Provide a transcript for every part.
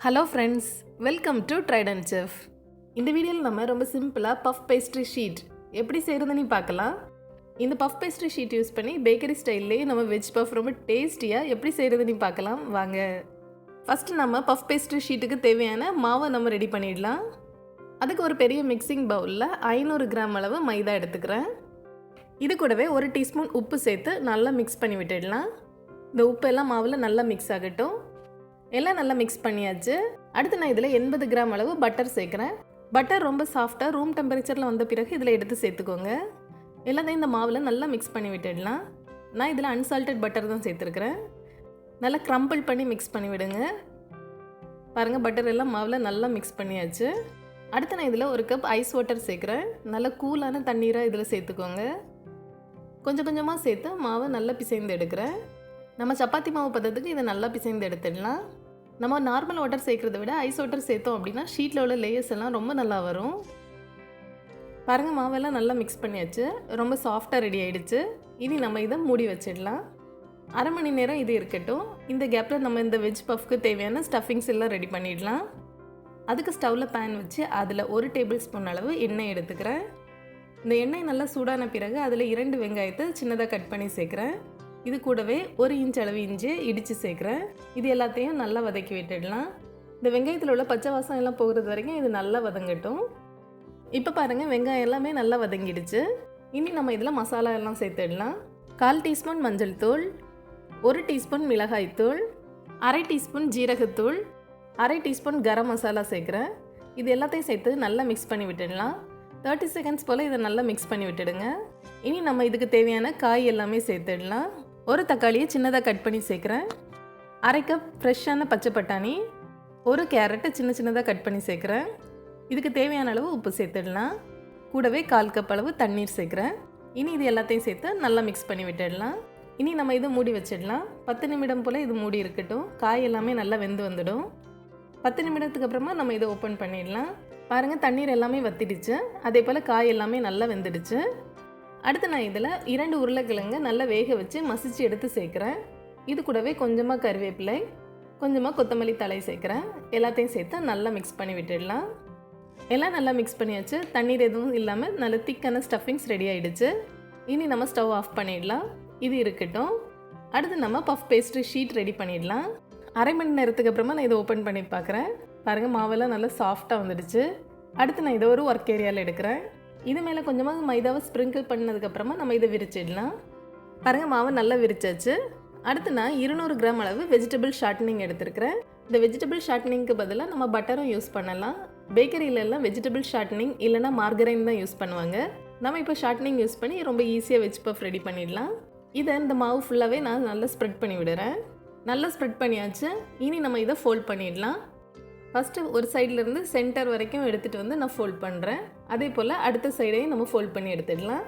Hello friends, welcome to Trident chef. இந்த வீடியோவில் நம்ம ரொம்ப சிம்பிளாக பஃப் பேஸ்ட்ரி ஷீட் எப்படி செய்கிறதுன்னு பார்க்கலாம். இந்த பஃப் பேஸ்ட்ரி ஷீட் யூஸ் பண்ணி பேக்கரி ஸ்டைல்லேயே நம்ம வெஜ் பஃப் ரொம்ப டேஸ்டியாக எப்படி செய்கிறதுன்னு பார்க்கலாம் வாங்க. ஃபஸ்ட்டு நம்ம பஃப் பேஸ்ட்ரி ஷீட்டுக்கு தேவையான மாவை நம்ம ரெடி பண்ணிடலாம். அதுக்கு ஒரு பெரிய மிக்சிங் பவுலில் 500 கிராம் அளவு மைதா எடுத்துக்கிறேன். இது கூடவே 1 டீஸ்பூன் உப்பு சேர்த்து நல்லா மிக்ஸ் பண்ணி விட்டுடலாம். இந்த உப்பு எல்லாம் மாவில் நல்லா மிக்ஸ் ஆகட்டும். எல்லாம் நல்லா மிக்ஸ் பண்ணியாச்சு. அடுத்து நான் இதில் 80 கிராம் அளவு பட்டர் சேர்க்குறேன். பட்டர் ரொம்ப சாஃப்டாக ரூம் டெம்பரேச்சரில் வந்த பிறகு இதில் எடுத்து சேர்த்துக்கோங்க. எல்லாத்தையும் இந்த மாவில் நல்லா மிக்ஸ் பண்ணி விட்டுடலாம். நான் இதில் அன்சால்டட் பட்டர் தான் சேர்த்துருக்குறேன். நல்லா க்ரம்பிள் பண்ணி மிக்ஸ் பண்ணி விடுங்க. பாருங்கள், பட்டர் எல்லாம் மாவில் நல்லா மிக்ஸ் பண்ணியாச்சு. அடுத்து நான் இதில் 1 கப் ஐஸ் வாட்டர் சேர்க்குறேன். நல்லா கூலான தண்ணீராக இதில் சேர்த்துக்கோங்க. கொஞ்சம் கொஞ்சமாக சேர்த்து மாவை நல்லா பிசைந்து எடுக்கிறேன். நம்ம சப்பாத்தி மாவு பதத்துக்கு இதை நல்லா பிசைந்து எடுத்துடலாம். நம்ம நார்மல் வாட்டர் சேர்க்குறத விட ஐஸ் வாட்டர் சேர்த்தோம் அப்படின்னா ஷீட்டில் உள்ள லேயர்ஸ் எல்லாம் ரொம்ப நல்லா வரும். பாருங்கள், மாவெல்லாம் நல்லா மிக்ஸ் பண்ணியாச்சு. ரொம்ப சாஃப்டாக ரெடி ஆகிடுச்சு. இனி நம்ம இதை மூடி வச்சிடலாம். அரை மணி நேரம் இது இருக்கட்டும். இந்த கேப்பில் நம்ம இந்த வெஜ் பஃப்க்கு தேவையான ஸ்டஃபிங்ஸ் எல்லாம் ரெடி பண்ணிடலாம். அதுக்கு ஸ்டவ்வில் பேன் வச்சு அதில் 1 டேபிள் ஸ்பூன் அளவு எண்ணெய் எடுத்துக்கிறேன். இந்த எண்ணெய் நல்லா சூடான பிறகு அதில் 2 வெங்காயத்தை சின்னதாக கட் பண்ணி சேர்க்குறேன். இது கூடவே 1 இன்ச் அளவு இஞ்சி இடித்து சேர்க்குறேன். இது எல்லாத்தையும் நல்லா வதக்கி விட்டுடலாம். இந்த வெங்காயத்தில் உள்ள பச்சை வாசம் எல்லாம் போகிறது வரைக்கும் இது நல்லா வதங்கட்டும். இப்போ பாருங்கள், வெங்காயம் எல்லாமே நல்லா வதங்கிடுச்சு. இனி நம்ம இதில் மசாலா எல்லாம் சேர்த்துடலாம். 1/4 டீஸ்பூன் மஞ்சள் தூள், 1 டீஸ்பூன் மிளகாய் தூள், அரை டீஸ்பூன் ஜீரகத்தூள், அரை டீஸ்பூன் கரம் மசாலா சேர்க்குறேன். இது எல்லாத்தையும் சேர்த்து நல்லா மிக்ஸ் பண்ணி விட்டுடலாம். 30 செகண்ட்ஸ் போல் இதை நல்லா மிக்ஸ் பண்ணி விட்டுடுங்க. இனி நம்ம இதுக்கு தேவையான காய் எல்லாமே சேர்த்துடலாம். 1 தக்காளியை சின்னதாக கட் பண்ணி சேர்க்குறேன். அரை கப் ஃப்ரெஷ்ஷான பச்சை பட்டாணி, 1 கேரட்டை சின்ன சின்னதாக கட் பண்ணி சேர்க்குறேன். இதுக்கு தேவையான அளவு உப்பு சேர்த்துடலாம். கூடவே 1/4 கப் அளவு தண்ணீர் சேர்க்குறேன். இனி இது எல்லாத்தையும் சேர்த்து நல்லா மிக்ஸ் பண்ணி விட்டுடலாம். இனி நம்ம இதை மூடி வச்சிடலாம். 10 நிமிடம் போல் இது மூடி இருக்கட்டும். காய் எல்லாமே நல்லா வெந்து வந்துடும். 10 நிமிடத்துக்கு அப்புறமா நம்ம இதை ஓப்பன் பண்ணிடலாம். பாருங்கள், தண்ணீர் எல்லாமே வத்திடுச்சு. அதே போல் காய் எல்லாமே நல்லா வெந்துடுச்சு. அடுத்து நான் இதில் 2 உருளைக்கிழங்கு நல்லா வேக வச்சு மசிச்சு எடுத்து சேர்க்குறேன். இது கூடவே கொஞ்சமாக கருவேப்பிலை, கொஞ்சமாக கொத்தமல்லி தழை சேர்க்குறேன். எல்லாத்தையும் சேர்த்து நல்லா மிக்ஸ் பண்ணி விட்டுடலாம். எல்லாம் நல்லா மிக்ஸ் பண்ணியாச்சு. தண்ணீர் எதுவும் இல்லாமல் நல்ல திக்கான ஸ்டஃபிங்ஸ் ரெடி ஆகிடுச்சு. இனி நம்ம ஸ்டவ் ஆஃப் பண்ணிடலாம். இது இருக்கட்டும். அடுத்து நம்ம பஃப் பேஸ்ட்ரி ஷீட் ரெடி பண்ணிடலாம். அரை மணி நேரத்துக்கு அப்புறமா நான் இதை ஓப்பன் பண்ணி பார்க்குறேன். பாருங்கள், மாவெல்லாம் நல்லா சாஃப்டாக வந்துடுச்சு. அடுத்து நான் இதை ஒரு ஒர்க் ஏரியாவில் எடுக்கிறேன். இது மேலே கொஞ்சமாக மைதாவை ஸ்ப்ரிங்கிள் பண்ணதுக்கப்புறமா நம்ம இதை விரிச்சிடலாம். பாருங்கள், மாவை நல்லா விரிச்சாச்சு. அடுத்து நான் 200 கிராம் அளவு வெஜிடபிள் ஷார்ட்னிங் எடுத்துருக்கிறேன். இந்த வெஜிடபிள் ஷார்ட்னிங்க்கு பதிலாக நம்ம பட்டரும் யூஸ் பண்ணலாம். பேக்கரியிலலாம் வெஜிடபிள் ஷார்ட்னிங் இல்லைனா மார்கரைன் தான் யூஸ் பண்ணுவாங்க. நம்ம இப்போ ஷார்ட்னிங் யூஸ் பண்ணி ரொம்ப ஈஸியாக வெஜ் பஃப் ரெடி பண்ணிடலாம். இதை இந்த மாவு ஃபுல்லாகவே நான் நல்லா ஸ்ப்ரெட் பண்ணி விடுறேன். நல்லா ஸ்ப்ரெட் பண்ணியாச்சு. இனி நம்ம இதை ஃபோல்ட் பண்ணிடலாம். ஃபஸ்ட்டு ஒரு சைட்லேருந்து சென்டர் வரைக்கும் எடுத்துகிட்டு வந்து நான் ஃபோல்ட் பண்ணுறேன். அதே போல் அடுத்த சைடையும் நம்ம ஃபோல்ட் பண்ணி எடுத்துடலாம்.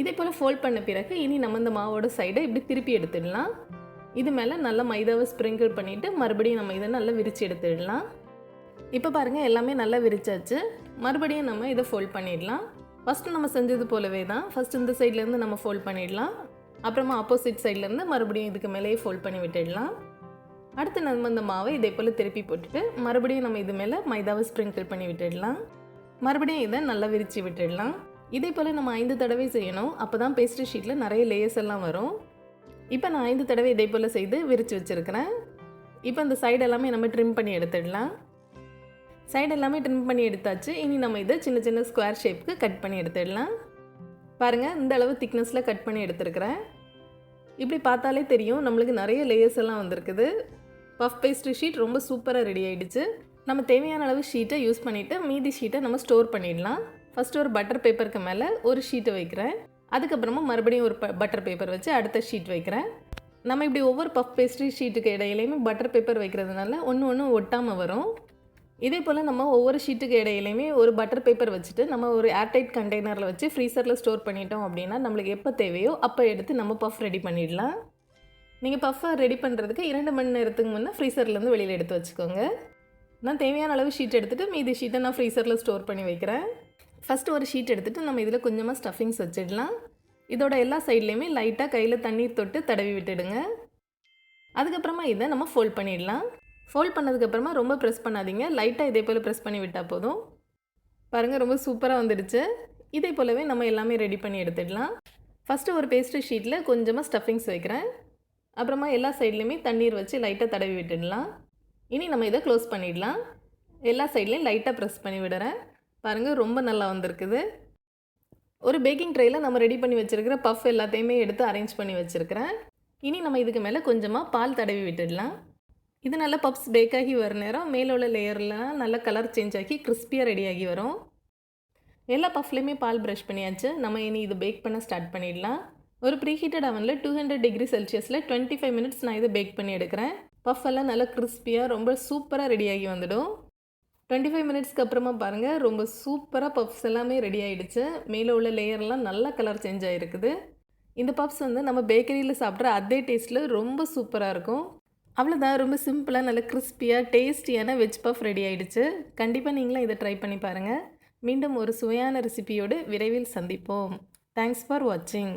இதே போல் ஃபோல்ட் பண்ண பிறகு இனி நம்ம இந்த மாவோட சைடை இப்படி திருப்பி எடுத்துடலாம். இது மேலே நல்லா மைதாவை ஸ்ப்ரிங்கிள் பண்ணிவிட்டு மறுபடியும் நம்ம இதை நல்லா விரித்து எடுத்துடலாம். இப்போ பாருங்கள், எல்லாமே நல்லா விரிச்சாச்சு. மறுபடியும் நம்ம இதை ஃபோல்ட் பண்ணிடலாம். ஃபஸ்ட்டு நம்ம செஞ்சது போலவே தான். ஃபஸ்ட் இந்த சைட்லேருந்து நம்ம ஃபோல்ட் பண்ணிடலாம். அப்புறமா ஆப்போசிட் சைட்லேருந்து மறுபடியும் இதுக்கு மேலேயே ஃபோல்ட் பண்ணி விட்டுடலாம். அடுத்து நம்ம இந்த மாவை இதே போல் திருப்பி போட்டுட்டு மறுபடியும் நம்ம இது மேலே மைதாவை ஸ்ப்ரிங்கிள் பண்ணி விட்டுடலாம். மறுபடியும் இதை நல்லா விரித்து விட்டுடலாம். இதே போல் நம்ம 5 தடவை செய்யணும். அப்போ தான் பேஸ்ட்ரி ஷீட்டில் நிறைய லேயர்ஸ் எல்லாம் வரும். இப்போ நான் 5 தடவை இதே போல் செய்து விரித்து வச்சுருக்கிறேன். இப்போ இந்த சைடு எல்லாமே நம்ம ட்ரிம் பண்ணி எடுத்துடலாம். சைடு எல்லாமே ட்ரிம் பண்ணி எடுத்தாச்சு. இனி நம்ம இதை சின்ன சின்ன ஸ்கொயர் ஷேப்புக்கு கட் பண்ணி எடுத்துடலாம். பாருங்கள், இந்த அளவு திக்னஸில் கட் பண்ணி எடுத்துருக்கிறேன். இப்படி பார்த்தாலே தெரியும் நம்மளுக்கு நிறைய லேயர்ஸ் எல்லாம் வந்திருக்குது. பஃப் பேஸ்ட்ரி ஷீட் ரொம்ப சூப்பராக ரெடி ஆகிடுச்சு. நம்ம தேவையான அளவு ஷீட்டை யூஸ் பண்ணிவிட்டு மீதி ஷீட்டை நம்ம ஸ்டோர் பண்ணிடலாம். ஃபஸ்ட்டு ஒரு பட்டர் பேப்பருக்கு மேலே ஒரு ஷீட்டை வைக்கிறேன். அதுக்கப்புறமா மறுபடியும் ஒரு பட்டர் பேப்பர் வச்சு அடுத்த ஷீட் வைக்கிறேன். நம்ம இப்படி ஒவ்வொரு பஃப் பேஸ்ட்ரி ஷீட்டுக்கு இடையிலையுமே பட்டர் பேப்பர் வைக்கிறதுனால ஒன்று ஒட்டாமல் வரும். இதே போல் நம்ம ஒவ்வொரு ஷீட்டுக்கு இடையிலையுமே ஒரு பட்டர் பேப்பர் வச்சுட்டு நம்ம ஒரு ஏர்டைட் கண்டெய்னரில் வச்சு ஃப்ரீசரில் ஸ்டோர் பண்ணிட்டோம் அப்படின்னா நம்மளுக்கு எப்போ தேவையோ அப்போ எடுத்து நம்ம பஃப் ரெடி பண்ணிடலாம். நீங்கள் பஃப்பை ரெடி பண்ணுறதுக்கு 2 மணி நேரத்துக்கு முன்னே ஃப்ரீசர்லேருந்து வெளியில் எடுத்து வச்சுக்கோங்க. நான் தேவையான அளவு ஷீட் எடுத்துகிட்டு மீதி ஷீட்டை நான் ஃப்ரீசரில் ஸ்டோர் பண்ணி வைக்கிறேன். ஃபஸ்ட்டு ஒரு ஷீட் எடுத்துகிட்டு நம்ம இதில் கொஞ்சமாக ஸ்டஃபிங்ஸ் வச்சிடலாம். இதோட எல்லா சைட்லேயுமே லைட்டாக கையில் தண்ணீர் தொட்டு தடவி விட்டுடுங்க. அதுக்கப்புறமா இதை நம்ம ஃபோல்ட் பண்ணிடலாம். ஃபோல்ட் பண்ணதுக்கப்புறமா ரொம்ப ப்ரெஸ் பண்ணாதீங்க, லைட்டாக இதே போல் ப்ரெஸ் பண்ணி விட்டால் போதும். பாருங்கள் ரொம்ப சூப்பராக வந்துடுச்சு. இதே போலவே நம்ம எல்லாமே ரெடி பண்ணி எடுத்துடலாம். ஃபஸ்ட்டு ஒரு பேஸ்ட்ரி ஷீட்டில் கொஞ்சமாக ஸ்டஃபிங்ஸ் வைக்கிறேன். அப்புறமா எல்லா சைட்லேயுமே தண்ணீர் வச்சு லைட்டாக தடவி விட்டுடலாம். இனி நம்ம இதை க்ளோஸ் பண்ணிடலாம். எல்லா சைட்லேயும் லைட்டாக ப்ரெஸ் பண்ணி விடுறேன். பாருங்கள் ரொம்ப நல்லா வந்திருக்குது. ஒரு பேக்கிங் ட்ரேயில் நம்ம ரெடி பண்ணி வச்சுருக்கிற பஃப் எல்லாத்தையுமே எடுத்து அரேஞ்ச் பண்ணி வச்சுருக்கிறேன். இனி நம்ம இதுக்கு மேலே கொஞ்சமாக பால் தடவி விட்டுடலாம். இது நல்லா பப்ஸ் பேக் ஆகி வர நேரம் மேலே உள்ள லேயர்லாம் நல்லா கலர் சேஞ்ச் ஆகி கிறிஸ்பியாக ரெடி ஆகி வரும். எல்லா பஃப்லேயுமே பால் ப்ரஷ் பண்ணியாச்சு. நம்ம இனி இது பேக் பண்ண ஸ்டார்ட் பண்ணிடலாம். ஒரு ப்ரீஹீட்டட் அவனில் 200 டிகிரி செல்சியஸில் 25 மினிட்ஸ் நான் இதை பேக் பண்ணி எடுக்கிறேன். பஃப் எல்லாம் நல்லா கிறிஸ்பியாக ரொம்ப சூப்பராக ரெடியாகி வந்துடும். 25 மினிட்ஸ்க்கு அப்புறமா பாருங்கள் ரொம்ப சூப்பராக பஃப்ஸ் எல்லாமே ரெடி ஆகிடுச்சு. மேலே உள்ள லேயர்லாம் நல்லா கலர் சேஞ்ச் ஆகிருக்குது. இந்த பஃப்ஸ் நம்ம பேக்கரியில் சாப்பிட்ற அதே டேஸ்ட்டில் ரொம்ப சூப்பராக இருக்கும். அவ்வளோதான், ரொம்ப சிம்பிளாக நல்ல கிறிஸ்பியாக டேஸ்டியான வெஜ் பஃப் ரெடி ஆகிடுச்சு. கண்டிப்பாக நீங்களும் இதை ட்ரை பண்ணி பாருங்கள். மீண்டும் ஒரு சுவையான ரெசிபியோடு விரைவில் சந்திப்போம். தேங்க்ஸ் ஃபார் வாட்சிங்.